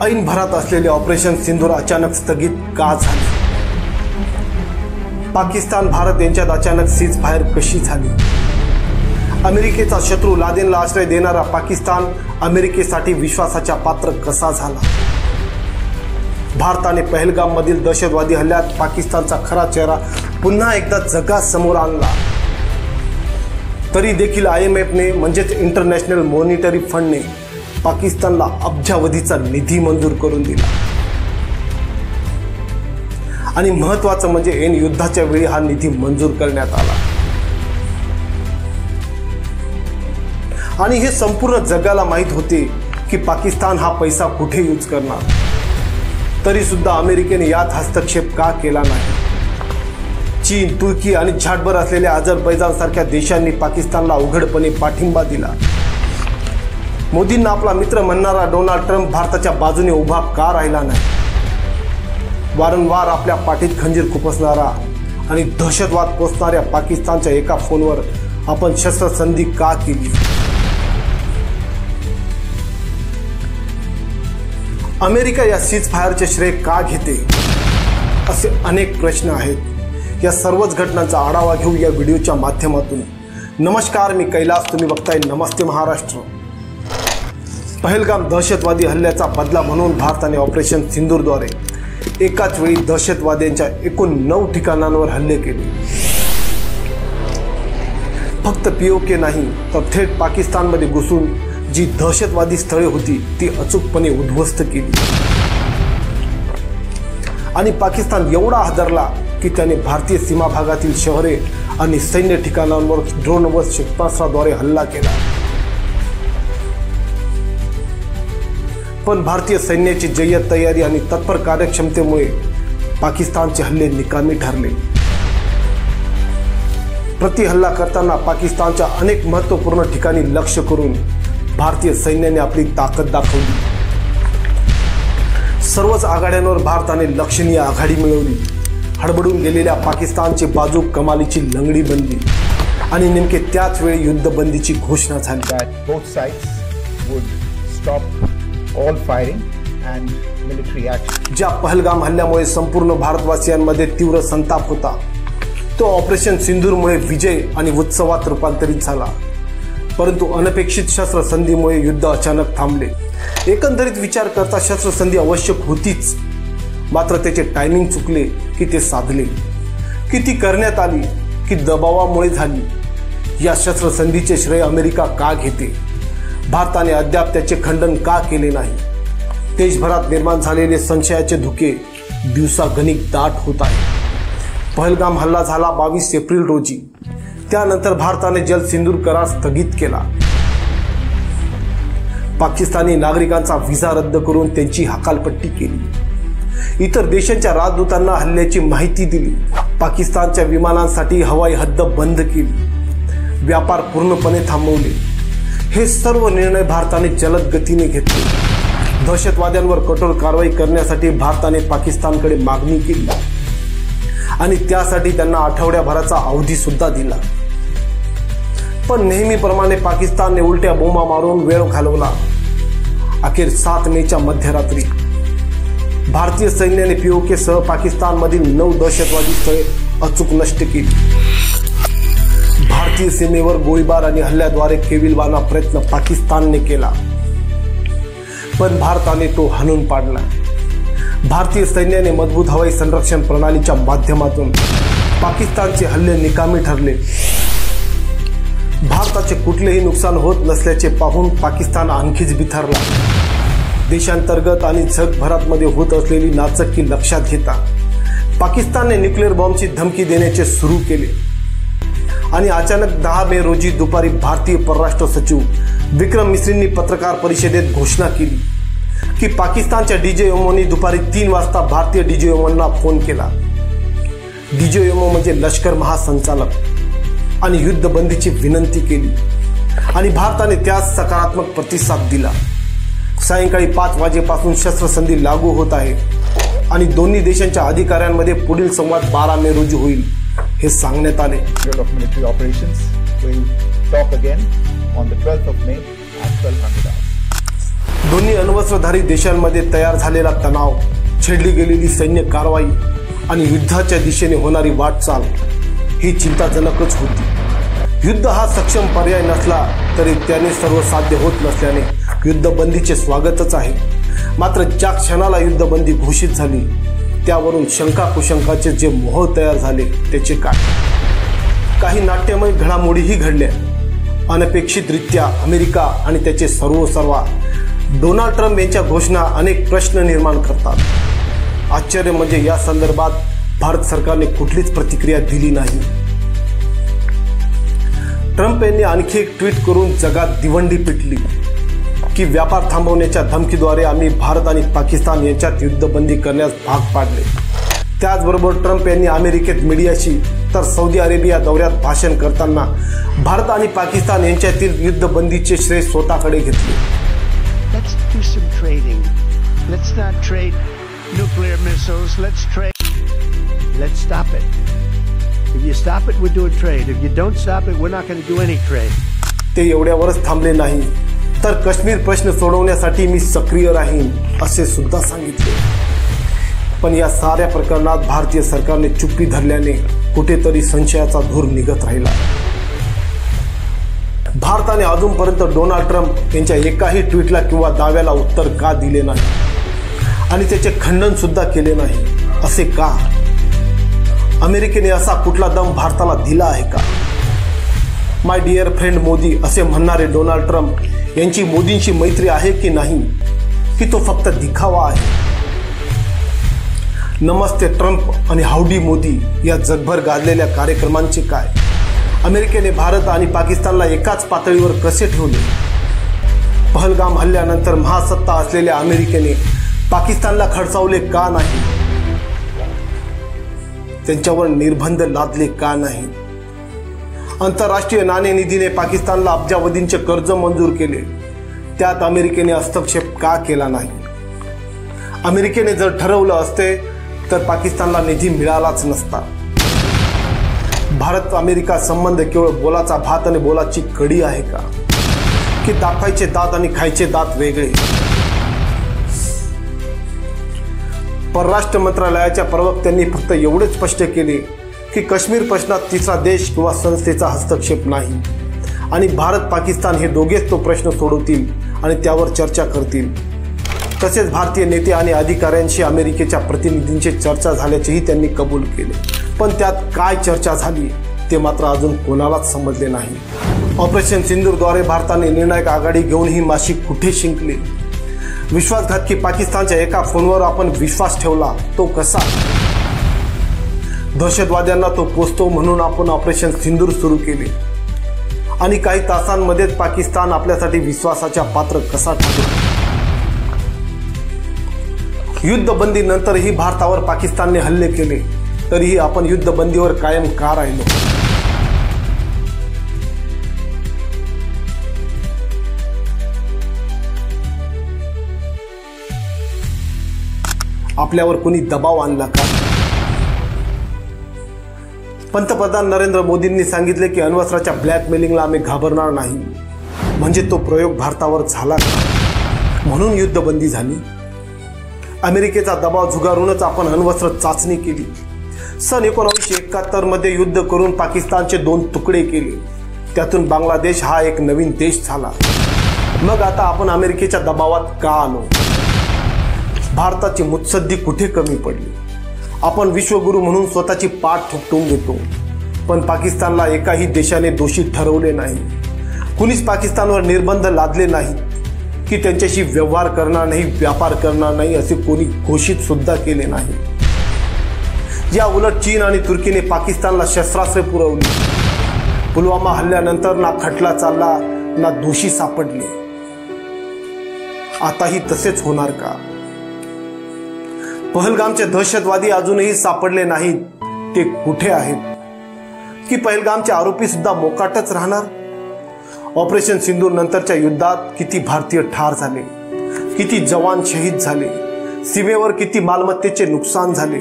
ऐन भरात असलेले ऑपरेशन सिंदूर अचानक स्थगित का झाले? पाकिस्तान भारत यांच्यात अचानक सीज फायर कशी झाली? अमेरिकेचा शत्रू लादेनला आश्रय देणारा पाकिस्तान अमेरिकेसाठी विश्वासाच्या पात्र कसा झाला? भारताने पहलगाम मधील दहशतवादी हल्ल्यात पाकिस्तानचा खरा चेहरा पुन्हा एकदा जगासमोर आणला. तरी देखील IMFने म्हणजेच इंटरनॅशनल मॉनिटरी फंडने पाकिस्तानला अब्जावधीचा निधी मंजूर करून दिला. आणि महत्त्वाचं म्हणजे ऐन युद्धाच्या वेळी हा निधी मंजूर करण्यात आला. आणि हे संपूर्ण जगाला माहीत होते की पाकिस्तान हा पैसा कुठे यूज करणार. तरी सुद्धा अमेरिकेने यात हस्तक्षेप का केला नाही? चीन, तुर्की आणि झाटभर असलेल्या अझरबैजान सारख्या देशांनी पाकिस्तानला उघडपणे पाठिंबा दिला. मोदींना आपला मित्र म्हणणारा डोनाल्ड ट्रम्प भारताच्या बाजूने उभा का राहिला नाही? वारंवार आपल्या पाठीत खंजीर खुपसणारा आणि दहशतवाद पोसणाऱ्या पाकिस्तानच्या एका फोनवर आपण शस्त्रसंधी का केली? अमेरिका या सीज फायरचे श्रेय का घेते? असे अनेक प्रश्न आहेत. या सर्वच घटनांचा आढावा घेऊ या व्हिडिओच्या माध्यमातून. नमस्कार, मी कैलास, तुम्ही बघताय नमस्ते महाराष्ट्र. पहलगाम दहशतवादी हल्ल्याचा बदला म्हणून भारताने ऑपरेशन सिंदूरद्वारे एकाच वेळी दहशतवाद्यांच्या एकूण 9 ठिकाणांवर हल्ले केले. फक्त POK नाही तर थेट पाकिस्तानमध्ये घुसून जी दहशतवादी स्थळे होती ती अचूकपणे उद्ध्वस्त केली. आणि पाकिस्तान एवढा हादरला की त्याने भारतीय सीमा भागातील शहरे आणि सैन्य ठिकाणांवर ड्रोन व क्षेपणास्त्राद्वारे हल्ला केला. पण भारतीय सैन्याची जय्यत तयारी आणि तत्पर कार्यक्षमतेमुळे पाकिस्तानचे हल्ले निकामी ठरले. प्रतिहल्ला करताना पाकिस्तानच्या अनेक महत्त्वपूर्ण ठिकाणी लक्ष करून भारतीय सैन्याने आपली ताकद दाखवली. सर्वच आघाड्यांवर भारताने लक्षणीय आघाडी मिळवली. हडबडून गेलेल्या पाकिस्तानची बाजू कमालीची लंगडी बनली आणि नेमके त्याच वेळी युद्धबंदीची घोषणा झाली. Both sides would stop all firing and military action. ज्या पहलगाम हल्ल्यामुळे संपूर्ण भारतवासियांमध्ये तीव्र संताप होता तो ऑपरेशन सिंदूरमुळे विजय आणि उत्सवात रूपांतरित झाला. परंतु अनपेक्षित शस्त्रसंधीमुळे युद्ध अचानक थांबले. एकंदरीत विचार करता शस्त्रसंधी आवश्यक होतीच, मात्र त्याचे टायमिंग चुकले की ते साधले, की ती करण्यात आली की दबावामुळे झाली. या शस्त्रसंधीचे श्रेय अमेरिका का घेते? भारताने अद्याप त्याचे खंडन का केले नाही? देशभरात निर्माण झालेले संशयाचे धुके दिवसागणिक दाट होत आहे. पहलगाम हल्ला झाला 22 एप्रिल रोजी. त्यानंतर भारताने जलसिंदूर करार स्थगित केला. पाकिस्तानी नागरिकांचा व्हिसा रद्द करून त्यांची हकालपट्टी केली. इतर देशांच्या राजदूतांना हल्ल्याची माहिती दिली. पाकिस्तानच्या विमानांसाठी हवाई हद्द बंद केली. व्यापार पूर्णपणे थांबवले. हे सर्व निर्णय भारताने जलद गतीने घेतले. दहशतवाद्यांवर कठोर कारवाई करण्यासाठी भारताने पाकिस्तानकडे मागणी केली आणि त्यासाठी त्यांना आठवड्याभराचा अवधी सुद्धा दिला. पण नेहमीप्रमाणे पाकिस्तानने उलट्या बोंबा मारून वेळ घालवला. अखेर 7 मेच्या मध्यरात्री भारतीय सैन्याने POK सह पाकिस्तानमधील 9 दहशतवादी स्थळे अचूक नष्ट केली. भारतीय सीमेवर गोळीबार आणि हल्ल्याद्वारे केविलवाणा प्रयत्न पाकिस्तानने केला, पण भारताने तो हाणून पाडला. भारतीय सैन्याने मजबूत हवाई संरक्षण प्रणालीच्या माध्यमातून पाकिस्तानचे हल्ले निकामी ठरले. भारताचे कुठलेही नुकसान होत नसल्याचे पाहून पाकिस्तान आणखीच बिथरला. देशांतर्गत आणि जगभरामध्ये होत असलेली नाचक्की लक्षात घेता पाकिस्तानने न्यूक्लिअर बॉम्बची धमकी देण्याचे सुरू केले. आणि अचानक 10 मे रोजी दुपारी भारतीय परराष्ट्र सचिव विक्रम मिस्रींनी पत्रकार परिषदेत घोषणा केली की पाकिस्तानच्या DJMOने दुपारी 3 वाजता भारतीय DJMOंना फोन केला. DJMO म्हणजे लष्कर महासंचालक, आणि युद्धबंदीची विनंती केली आणि भारताने त्यास सकारात्मक प्रतिसाद दिला. सायंकाळी 5 वाजेपासून शस्त्रसंधी लागू होत आहे आणि दोन्ही देशांच्या अधिकाऱ्यांमध्ये पुढील संवाद 12 मे रोजी होईल हे सांगण्यात आले. Military operations will talk again on the 12th of May at 1200 hours. दोन्ही अण्वस्त्रधारी देशांमध्ये तयार झालेला तणाव, छेडली गेलेली सैन्य कारवाई आणि युद्धाच्या दिशेने होणारी वाटचाल ही चिंताजनकच होती। युद्ध हा सक्षम पर्याय नसला तरी त्याने सर्वसाध्य होत नसल्याने युद्धबंदीचे स्वागतच आहे। मात्र ज्या क्षणाला युद्धबंदी घोषित झाली त्यावरून शंका कुशंकाचे जे मोह तयार झाले त्याचे काय? काही नाट्यमय घडामोडीही घडल्या। अनपेक्षितरित्या अमेरिका आणि त्याचे सर्वसर्वा डोनाल्ड ट्रम्प यांच्या घोषणा अनेक प्रश्न निर्माण करतात। आश्चर्य म्हणजे या संदर्भात भारत सरकारने कुठलीच प्रतिक्रिया दिली नाही। ट्रम्प यांनी आणखी एक ट्विट करून जगात दिवंडी पिटली की व्यापार थांबवण्याच्या धमकीद्वारे आम्ही भारत आणि पाकिस्तान यांच्यात युद्धबंदी करण्यास भाग पाडले। त्याचबरोबर ट्रम्प यांनी अमेरिकेत मीडियाशी तर सौदी अरेबिया दौऱ्यात भाषण करताना भारत आणि पाकिस्तान यांच्यातील युद्धबंदीचे श्रेय स्वतःकडे घेतले। Let's do some trading. Let's not trade nuclear missiles. Let's stop it. If you stop it, we're doing trade. If you don't stop it, we're not going to do any trade. ते एवढ्यावरच थांबले नाही तर काश्मीर प्रश्न सोडवण्यासाठी मी सक्रिय राहीन असे सुद्धा सांगितले। पण या साऱ्या प्रकरणात भारतीय सरकारने चुप्पी धरल्याने कुठेतरी संशयाचा धूर निघत राहिला। भारताने अजूनपर्यंत डोनाल्ड ट्रम्प यांच्या एकाही ट्विटला किंवा दाव्याला उत्तर का दिले नाही आणि त्याचे खंडन सुद्धा केले नाही, असे का? अमेरिकेने असा कुठला दम भारताला दिला आहे का? माय डिअर फ्रेंड मोदी असे म्हणणारे डोनाल्ड ट्रम्प यांची मोदींशी मैत्री आहे की नाही, की तो फक्त दिखावा आहे? नमस्ते ट्रम्प आणि हाउडी मोदी या जगभर गाजलेल्या कार्यक्रमांचे काय? अमेरिकेने भारत आणि पाकिस्तानला एकाच पातळीवर कसे ठेवले? पहलगाम हल्ल्यानंतर महासत्ता असलेल्या अमेरिकेने पाकिस्तानला खडसावले का नाही? त्यांच्यावर निर्बंध लादले का नाही? आंतरराष्ट्रीय नाणेनिधीने पाकिस्तानला अब्जावधींचे कर्ज मंजूर केले, त्यात अमेरिकेने हस्तक्षेप का केला नाही? अमेरिकेने जर ठरवलं असते तर पाकिस्तानला निधी मिळालाच नसता। भारत अमेरिका संबंध केवळ बोलाचा भात आणि बोलाची कढी आहे का, की दाखवायचे दात आणि खायचे दात वेगळे? परराष्ट्र मंत्रालयाच्या प्रवक्त्यांनी फक्त एवढेच स्पष्ट केले की काश्मीर प्रश्नात तिसरा देश किंवा संस्थेचा हस्तक्षेप नाही आणि भारत पाकिस्तान हे दोघेच तो प्रश्न सोडवतील आणि त्यावर चर्चा करतील। तसेच भारतीय नेते आणि अधिकाऱ्यांशी अमेरिकेच्या प्रतिनिधींची चर्चा झाल्याचेही त्यांनी कबूल केले। पण त्यात काय चर्चा झाली ते मात्र अजून कोणालाच समजले नाही। ऑपरेशन सिंदूरद्वारे भारताने निर्णायक आघाडी घेऊन ही माशी कुठे शिंकली? विश्वासघातकी पाकिस्तानच्या एका फोनवर आपण विश्वास ठेवला, तो कसा? दहशतवाद्यांना तो पोचतो म्हणून आपण ऑपरेशन सिंदूर सुरू केले आणि काही तासांमध्येच पाकिस्तान आपल्यासाठी विश्वासाच्या पात्र कसा ठरला? युद्धबंदी नंतरही भारतावर पाकिस्तानने हल्ले केले तरीही आपण युद्धबंदीवर कायम का राहिलो? आपल्यावर कोणी दबाव आणला का? पंतप्रधान नरेंद्र मोदींनी सांगितले की अण्वस्त्राच्या ब्लॅकमेलिंगला आम्ही घाबरणार नाही, म्हणजे तो प्रयोग भारतावर झाला का? म्हणून युद्धबंदी झाली? अमेरिकेचा दबाव झुगारूनच आपण अण्वस्त्र चाचणी केली। सन 1971 मध्ये युद्ध करून पाकिस्तानचे 2 तुकडे केले, त्यातून बांगलादेश हा एक नवीन देश झाला। मग आता आपण अमेरिकेच्या दबावात का आलो? भारताची मुत्सद्दी कुठे कमी पडली? आपण विश्वगुरू म्हणून स्वतःची पाठ थोपटून देतो, पण पाकिस्तानला एकाही देशाने दोषी ठरवले नाही। कुणीच पाकिस्तानवर निर्बंध लादले नाही की त्यांच्याशी व्यवहार करणार नाही, व्यापार करणार नाही असे कोणी घोषित सुद्धा केले नाही। या उलट चीन आणि तुर्कीने पाकिस्तानला शस्त्रास्त्रे पुरवली। पुलवामा हल्ल्यानंतर ना खटला चालला ना दोषी सापडले। आताही तसेच होणार का? पहलगामचे दहशतवादी अजूनही सापडले नाहीत, ते कुठे आहेत? की पहलगामचे आरोपी सुद्धा मोकाटच राहणार? ऑपरेशन सिंदूर नंतरच्या युद्धात किती भारतीय ठार झाले, किती जवान शहीद झाले, सीमेवर किती मालमत्तेचे नुकसान झाले?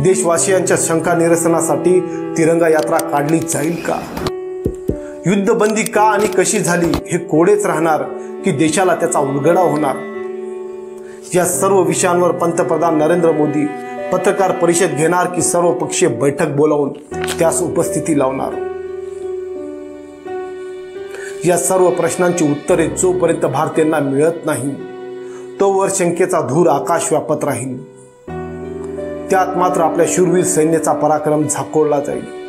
देशवासियांच्या शंका निरसनासाठी तिरंगा यात्रा काढली जाईल का? युद्धबंदी का आणि कशी झाली हे कोडेच राहणार की देशाला त्याचा उलगडा होणार? या सर्व विषयांवर पंतप्रधान नरेंद्र मोदी पत्रकार परिषद घेणार की सर्वपक्षीय बैठक बोलावून त्यास उपस्थिती लावणार? या सर्व प्रश्नांची उत्तरे जोपर्यंत भारतीयांना मिळत नाही तोवर शंकेचा धूर आकाश व्यापत राहील. त्यात मात्र आपल्या शूरवीर सैन्याचा पराक्रम झाकोळला जाईल.